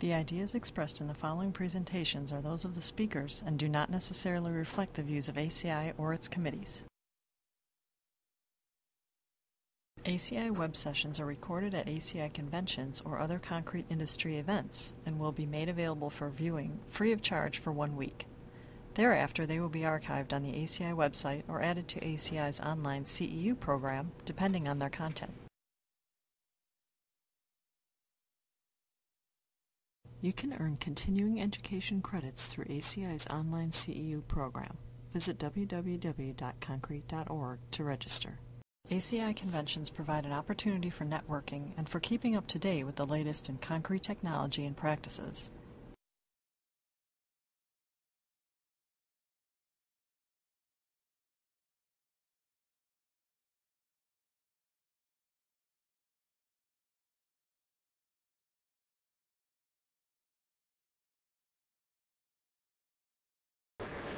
The ideas expressed in the following presentations are those of the speakers and do not necessarily reflect the views of ACI or its committees. ACI Web Sessions are recorded at ACI conventions or other concrete industry events and will be made available for viewing free of charge for 1 week. Thereafter, they will be archived on the ACI website or added to ACI's online CEU program, depending on their content. You can earn continuing education credits through ACI's online CEU program. Visit www.concrete.org to register. ACI conventions provide an opportunity for networking and for keeping up to date with the latest in concrete technology and practices.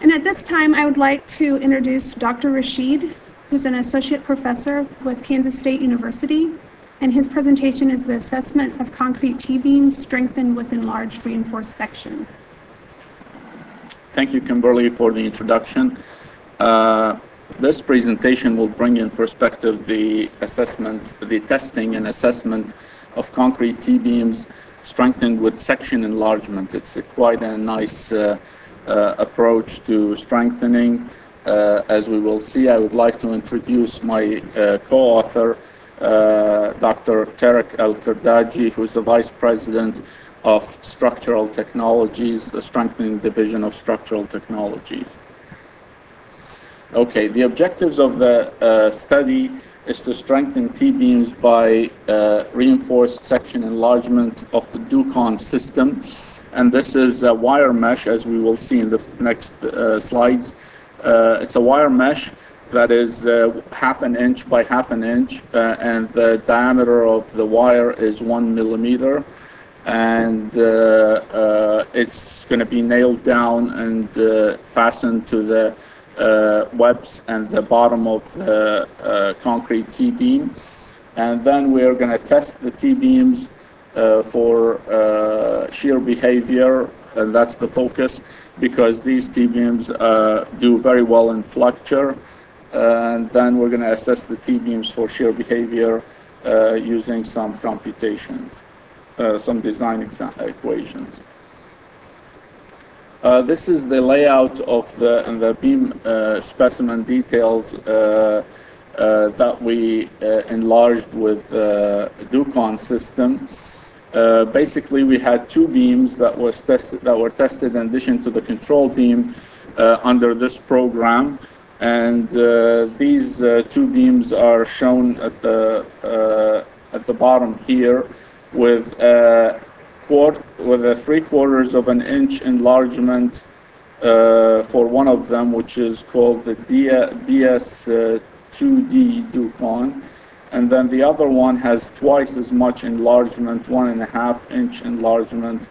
And at this time, I would like to introduce Dr. Rasheed, who's an associate professor with Kansas State University, and his presentation is the assessment of concrete T-beams strengthened with enlarged reinforced sections. Thank you, Kimberly, for the introduction. This presentation will bring in perspective the assessment, the testing and assessment of concrete T-beams strengthened with section enlargement. It's quite a nice approach to strengthening. As we will see, I would like to introduce my co-author, Dr. Tarek El-Kardaji, who is the Vice President of Structural Technologies, the Strengthening Division of Structural Technologies. Okay, the objectives of the study is to strengthen T-beams by reinforced section enlargement of the Ducon system. And this is a wire mesh, as we will see in the next slides. It's a wire mesh that is 1/2 inch by 1/2 inch, and the diameter of the wire is 1 millimeter. And it's going to be nailed down and fastened to the webs and the bottom of the concrete T-beam. And then we're going to test the T-beams for shear behavior, and that's the focus, because these T-beams do very well in flexure. And then we're going to assess the T-beams for shear behavior using some computations, some design equations. This is the layout of the beam specimen details that we enlarged with the Ducon system. Basically, we had 2 beams that were tested in addition to the control beam under this program, and these 2 beams are shown at the bottom here with a 3/4 of an inch enlargement for one of them, which is called the BS2D Ducon. And then the other one has twice as much enlargement, 1.5 inch enlargement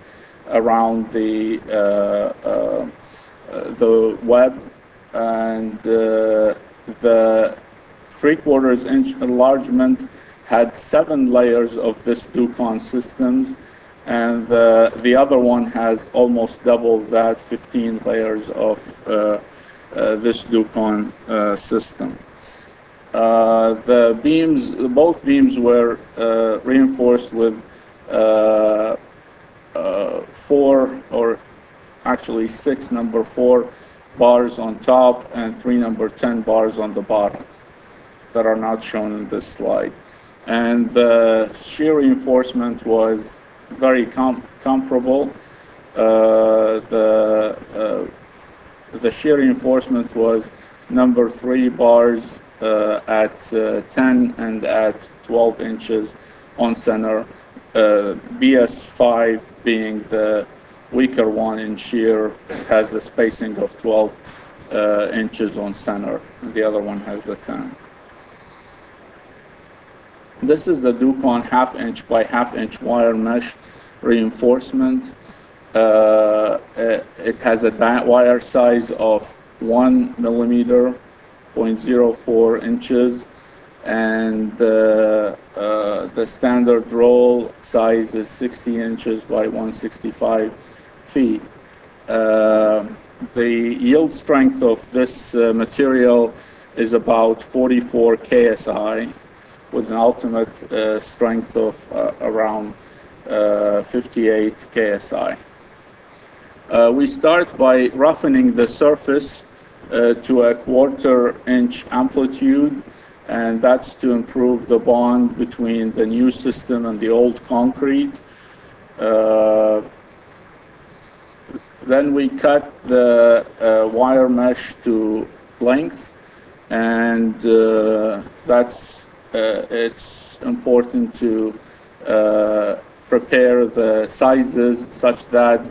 around the web. And the 3/4 inch enlargement had 7 layers of this Ducon systems. And the other one has almost double that, 15 layers of this Ducon system. Both beams were reinforced with 4, or actually 6 number 4 bars on top and 3 number 10 bars on the bottom that are not shown in this slide. And the shear reinforcement was very comparable. The shear reinforcement was number 3 bars at 10 and at 12 inches on center, BS5 being the weaker one in shear, has the spacing of 12 inches on center. The other one has the 10. This is the Ducon 1/2 inch by 1/2 inch wire mesh reinforcement. It has a wire size of 1 millimeter, 0.04 inches, and the standard roll size is 60 inches by 165 feet. The yield strength of this material is about 44 KSI, with an ultimate strength of around 58 KSI. We start by roughening the surface to a 1/4 inch amplitude, and that's to improve the bond between the new system and the old concrete. Then we cut the wire mesh to length, and it's important to prepare the sizes such that,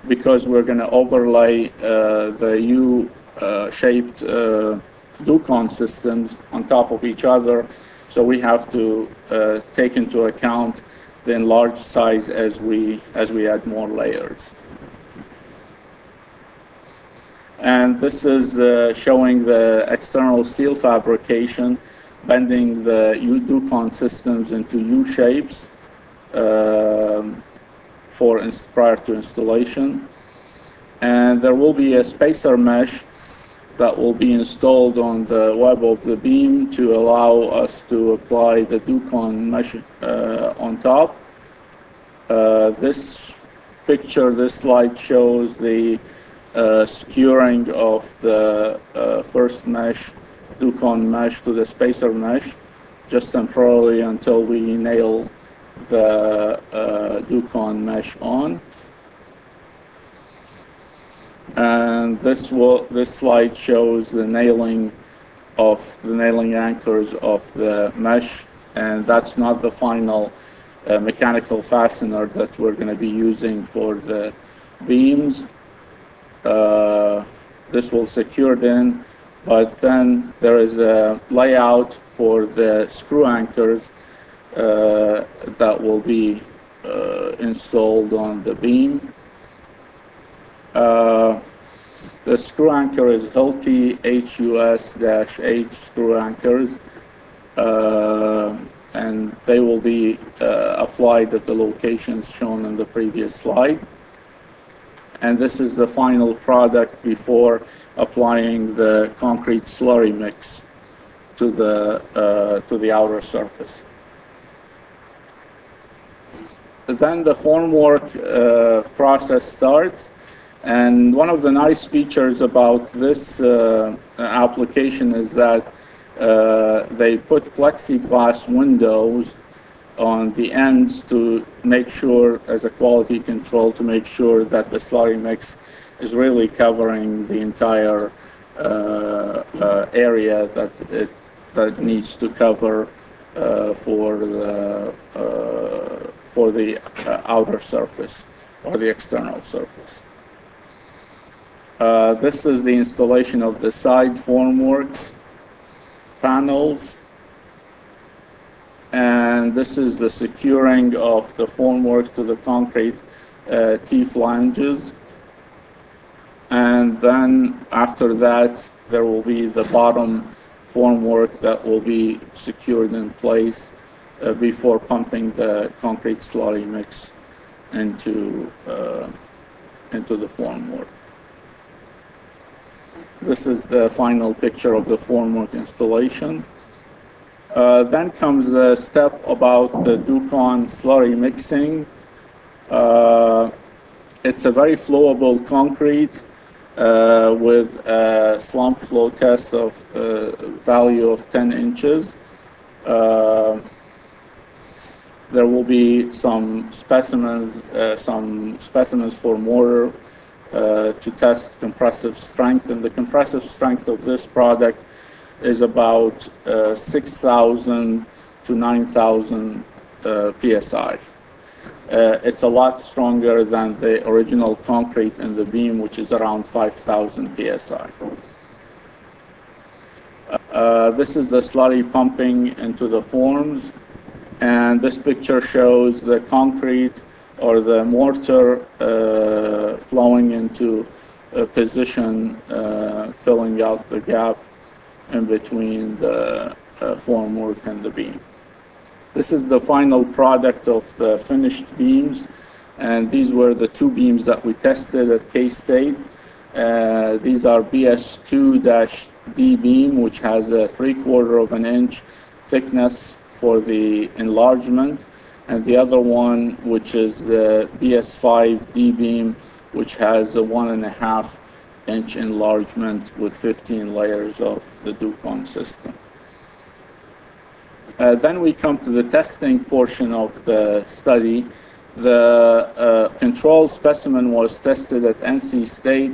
because we're going to overlay the U-shaped Ducon systems on top of each other, so we have to take into account the enlarged size as we add more layers. And this is showing the external steel fabrication, bending the Ducon systems into U shapes prior to installation. And there will be a spacer mesh that will be installed on the web of the beam to allow us to apply the Ducon mesh on top. This slide shows the securing of the first mesh, Ducon mesh, to the spacer mesh, just temporarily until we nail the Ducon mesh on. And this slide shows the nailing anchors of the mesh, and that's not the final mechanical fastener that we're going to be using for the beams. This will secure it in, but then there is a layout for the screw anchors that will be installed on the beam. The screw anchor is Hilti HUS-H screw anchors, and they will be applied at the locations shown in the previous slide. And this is the final product before applying the concrete slurry mix to the outer surface. Then the formwork process starts. And one of the nice features about this application is that they put plexiglass windows on the ends to make sure, as a quality control, to make sure that the slurry mix is really covering the entire area that it needs to cover for the outer surface or the external surface. This is the installation of the side formwork panels, and this is the securing of the formwork to the concrete T-flanges. And then after that, there will be the bottom formwork that will be secured in place before pumping the concrete slurry mix into the formwork. This is the final picture of the formwork installation. Then comes the step about the Ducon slurry mixing. It's a very flowable concrete with a slump flow test of value of 10 inches. There will be some specimens for mortar to test compressive strength, and the compressive strength of this product is about 6,000 to 9,000 psi. It's a lot stronger than the original concrete in the beam, which is around 5,000 psi. This is the slurry pumping into the forms, and this picture shows the concrete or the mortar flowing into a position, filling out the gap in between the formwork and the beam. This is the final product of the finished beams, and these were the two beams that we tested at K-State. These are BS2-D beam, which has a 3/4 of an inch thickness for the enlargement, and the other one, which is the BS5-D beam, which has a 1.5 inch enlargement with 15 layers of the Ducon system. Then we come to the testing portion of the study. The control specimen was tested at NC State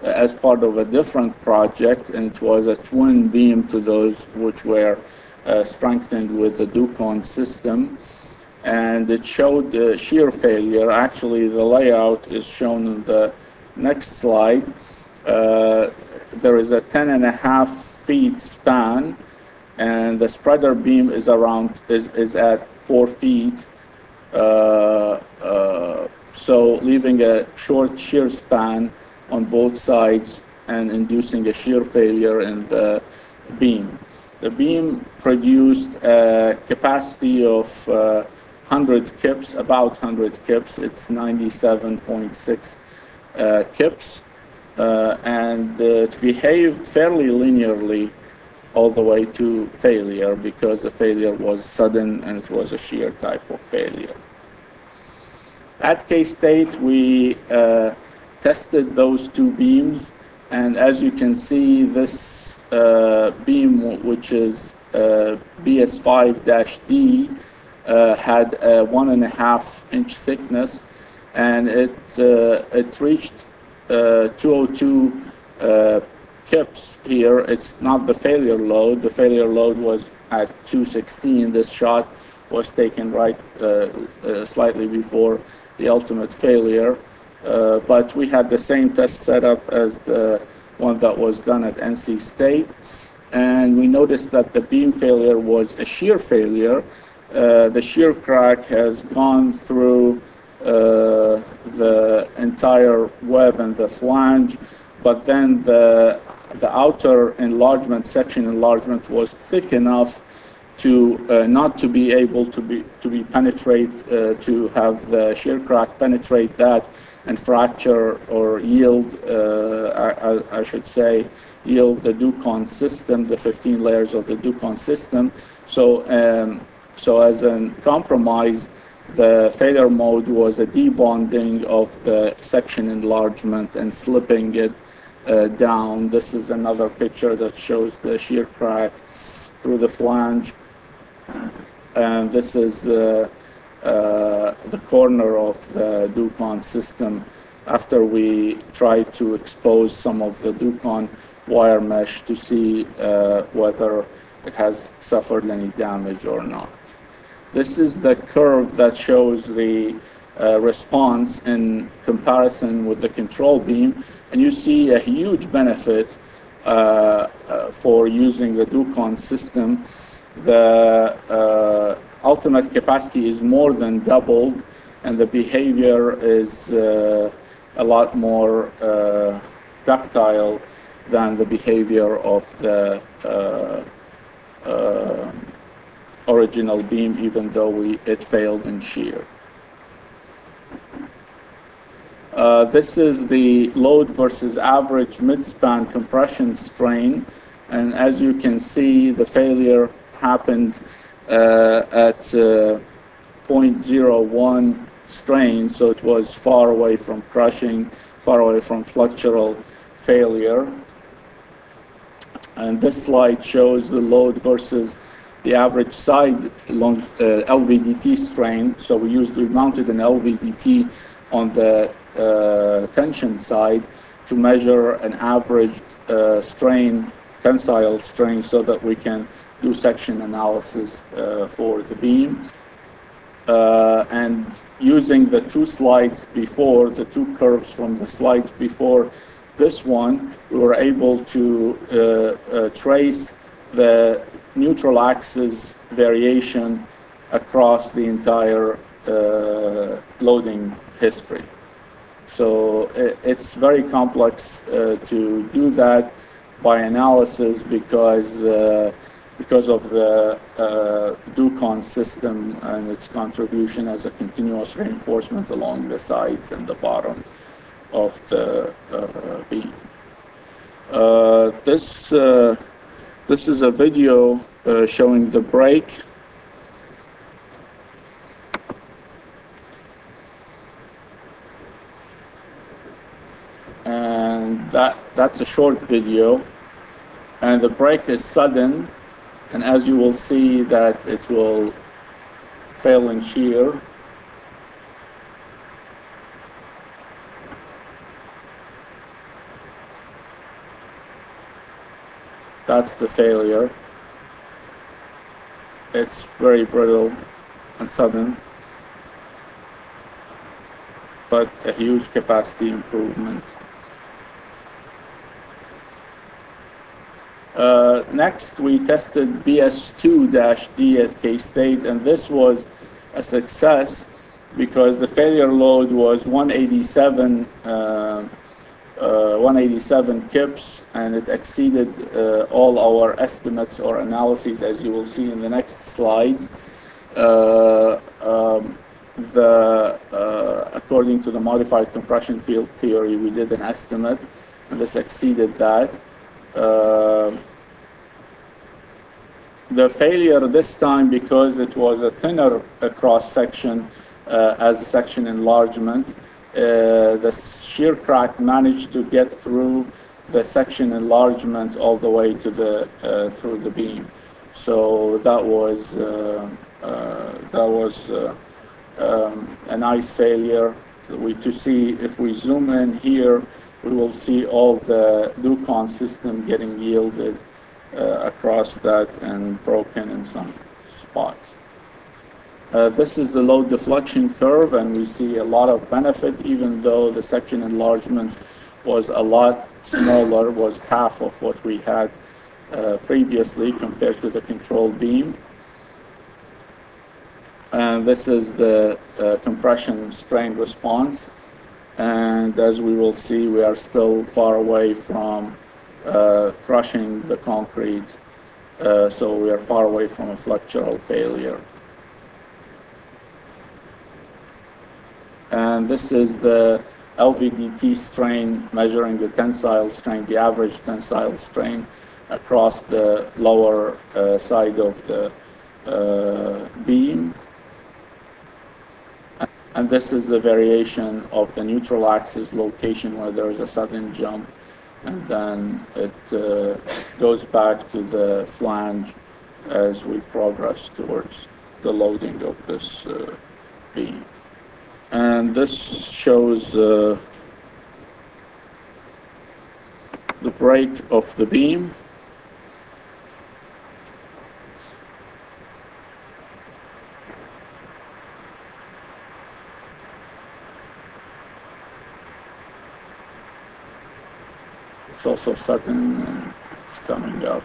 as part of a different project, and it was a twin beam to those which were strengthened with the Ducon system. And it showed shear failure. Actually, the layout is shown in the next slide. There is a 10.5 feet span, and the spreader beam is at 4 feet. So leaving a short shear span on both sides and inducing a shear failure in the beam. The beam produced a capacity of 100 kips, about 100 kips. It's 97.6 kips, and it behaved fairly linearly all the way to failure, because the failure was sudden and it was a shear type of failure. At K-State, we tested those two beams, and as you can see, this beam, which is BS5-D, had a 1.5 inch thickness, and it reached 202 kips here. It's not the failure load. The failure load was at 216. This shot was taken right slightly before the ultimate failure, but we had the same test setup as the one that was done at NC State, and we noticed that the beam failure was a shear failure. The shear crack has gone through the entire web and the flange, but then the outer enlargement, section enlargement, was thick enough to not to be able to penetrate, to have the shear crack penetrate that and fracture or yield, I should say, yield the Ducon system, the 15 layers of the Ducon system. So as a compromise, the failure mode was a debonding of the section enlargement and slipping it down. This is another picture that shows the shear crack through the flange. And this is the corner of the Ducon system after we tried to expose some of the Ducon wire mesh to see whether it has suffered any damage or not. This is the curve that shows the response in comparison with the control beam, and you see a huge benefit for using the Ducon system. The ultimate capacity is more than doubled, and the behavior is a lot more ductile than the behavior of the original beam, even though it failed in shear. This is the load versus average mid-span compression strain, and as you can see, the failure happened at 0.01 strain, so it was far away from crushing, far away from flexural failure. And this slide shows the load versus the average side LVDT strain. So we mounted an LVDT on the tension side to measure an average strain, tensile strain, so that we can do section analysis for the beam. And using the two slides before, the two curves from the slides before this one, we were able to trace the neutral axis variation across the entire loading history. So it's very complex to do that by analysis, because because of the Ducon system and its contribution as a continuous reinforcement along the sides and the bottom of the beam. This is a video showing the break. And that's a short video. And the break is sudden. And as you will see that it will fail in shear. That's the failure. It's very brittle and sudden, but a huge capacity improvement. Next, we tested BS2-D at K-State, and this was a success because the failure load was 187 kips, and it exceeded all our estimates or analyses, as you will see in the next slides. According to the modified compression field theory, we did an estimate, and this exceeded that. The failure this time, because it was a thinner cross-section as a section enlargement, the shear crack managed to get through the section enlargement all the way to the through the beam. So that was a nice failure. To see, if we zoom in here, we will see all the Ducon system getting yielded across that and broken in some spots. This is the load deflection curve, and we see a lot of benefit, even though the section enlargement was a lot smaller, was half of what we had previously compared to the control beam. And this is the compression strain response. And as we will see, we are still far away from crushing the concrete, so we are far away from a flexural failure. And this is the LVDT strain measuring the tensile strain, the average tensile strain across the lower side of the beam. And this is the variation of the neutral axis location where there is a sudden jump, and then it goes back to the flange as we progress towards the loading of this beam. And this shows the break of the beam. It's also sudden and it's coming up.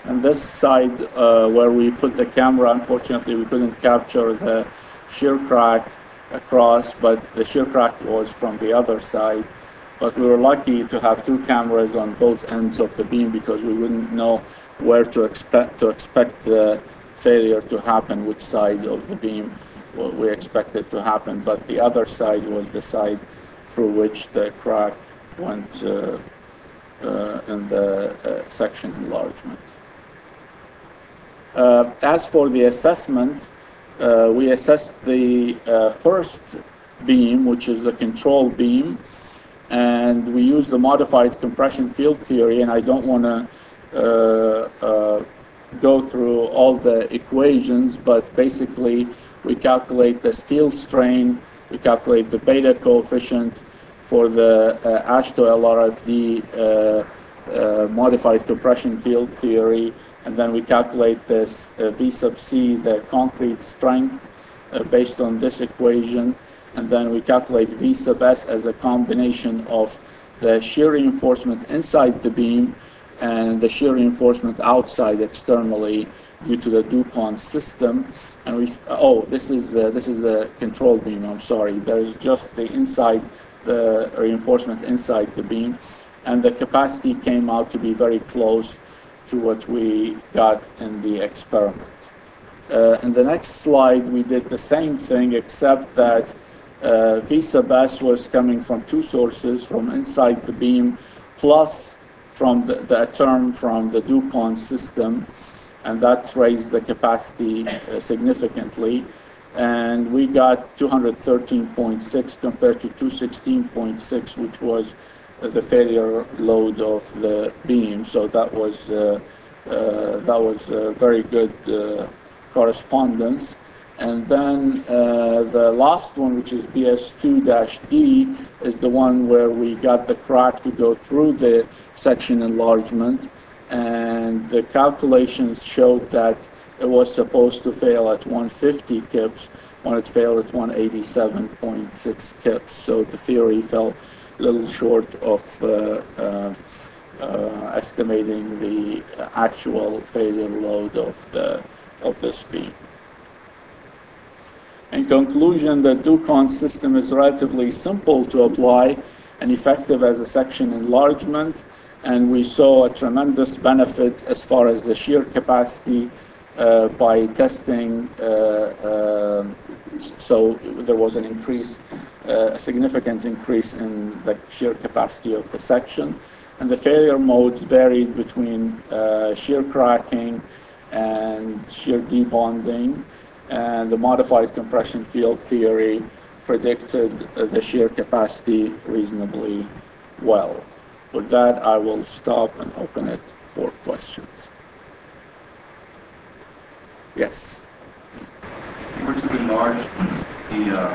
And this side where we put the camera, unfortunately we couldn't capture the shear crack across, but the shear crack was from the other side. But we were lucky to have two cameras on both ends of the beam because we wouldn't know where to expect the failure to happen, which side of the beam we expected to happen. But the other side was the side through which the crack went in the section enlargement. As for the assessment, we assessed the first beam, which is the control beam, and we used the modified compression field theory, and I don't want to go through all the equations, but basically we calculate the steel strain, we calculate the beta coefficient for the ASH to LRFD modified compression field theory, and then we calculate this V sub C, the concrete strength, based on this equation, and then we calculate V sub S as a combination of the shear reinforcement inside the beam and the shear reinforcement outside externally due to the Ducon system. And this is the control beam. I'm sorry. There's just the reinforcement inside the beam, and the capacity came out to be very close to what we got in the experiment. In the next slide, we did the same thing, except that V sub S was coming from two sources, from inside the beam, plus from the term from the Ducon system, and that raised the capacity significantly. And we got 213.6 compared to 216.6, which was the failure load of the beam. So that was a very good correspondence. And then the last one, which is BS2-D, is the one where we got the crack to go through the section enlargement, and the calculations showed that it was supposed to fail at 150 kips when it failed at 187.6 kips. So the theory fell a little short of estimating the actual failure load of this beam. In conclusion, the Ducon system is relatively simple to apply and effective as a section enlargement, and we saw a tremendous benefit as far as the shear capacity by testing. So there was an increase, a significant increase in the shear capacity of the section, and the failure modes varied between shear cracking and shear debonding, and the modified compression field theory predicted the shear capacity reasonably well. With that, I will stop and open it for questions. Yes? If you were to enlarge the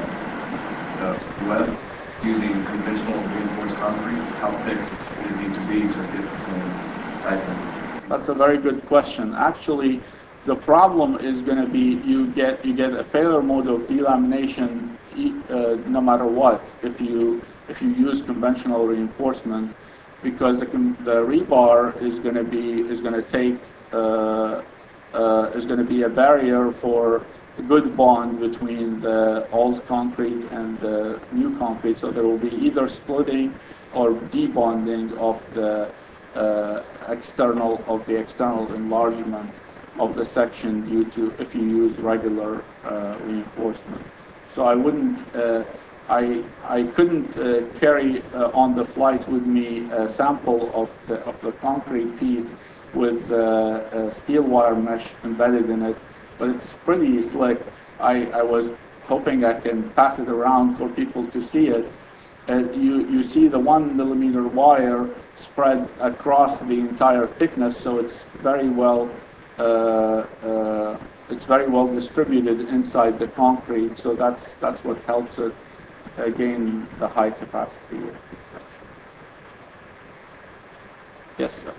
web using conventional reinforced concrete, how thick would it need to be to get the same type of? That's a very good question. Actually, the problem is going to be you get a failure mode of delamination no matter what if you use conventional reinforcement, because the rebar is going to be a barrier for a good bond between the old concrete and the new concrete. So there will be either splitting or debonding of the external enlargement of the section due to if you use regular reinforcement. So I wouldn't, I couldn't carry on the flight with me a sample of the concrete piece with steel wire mesh embedded in it, but it's pretty slick. I was hoping I can pass it around for people to see it. You see the 1 millimeter wire spread across the entire thickness, so it's very well distributed inside the concrete. So that's what helps it gain the high capacity. Yes, sir.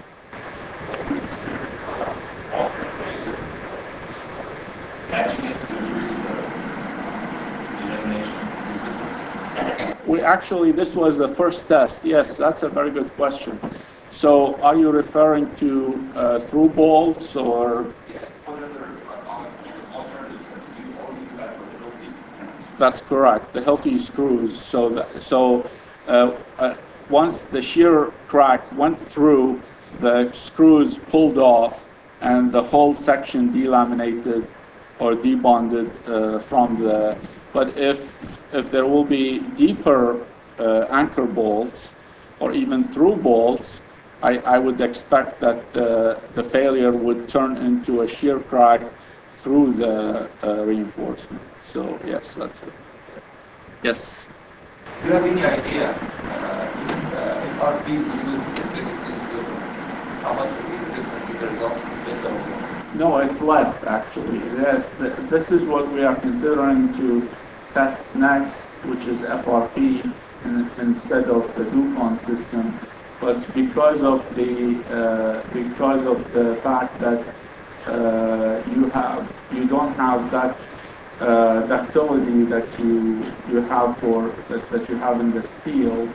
Catching it to increase the elimination resistance? We actually, this was the first test. Yes, that's a very good question. So are you referring to through bolts or? That's correct, the Hilti screws. So once the shear crack went through, the screws pulled off and the whole section delaminated or debonded from the, but if there will be deeper anchor bolts or even through bolts, I would expect that the failure would turn into a shear crack through the reinforcement. So yes, that's it. Yes? Do you have any idea if our teams use this building, how much would be the difference with the results better? No, it's less actually. Yes, this is what we are considering to test next, which is FRP instead of the Ducon system. But because of the fact that you don't have that ductility that you have that you have in the steel,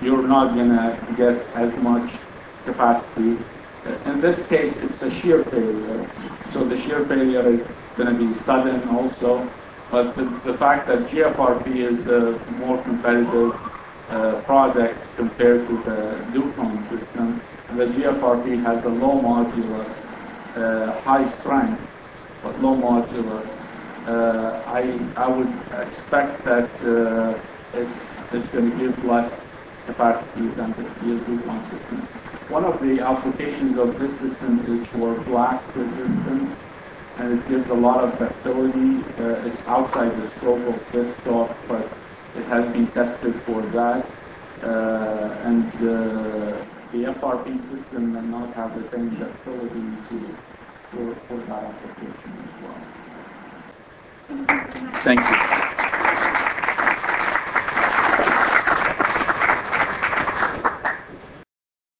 you're not gonna get as much capacity. In this case, it's a shear failure, so the shear failure is going to be sudden also. But the fact that GFRP is more competitive product compared to the Ducon system. And the GFRP has a low modulus, high strength, but low modulus. I would expect that it's going to give less capacity than the steel Ducon system. One of the applications of this system is for blast resistance, and it gives a lot of ductility. It's outside the scope of this talk, but it has been tested for that. And the FRP system may not have the same ductility for that application as well. Thank you.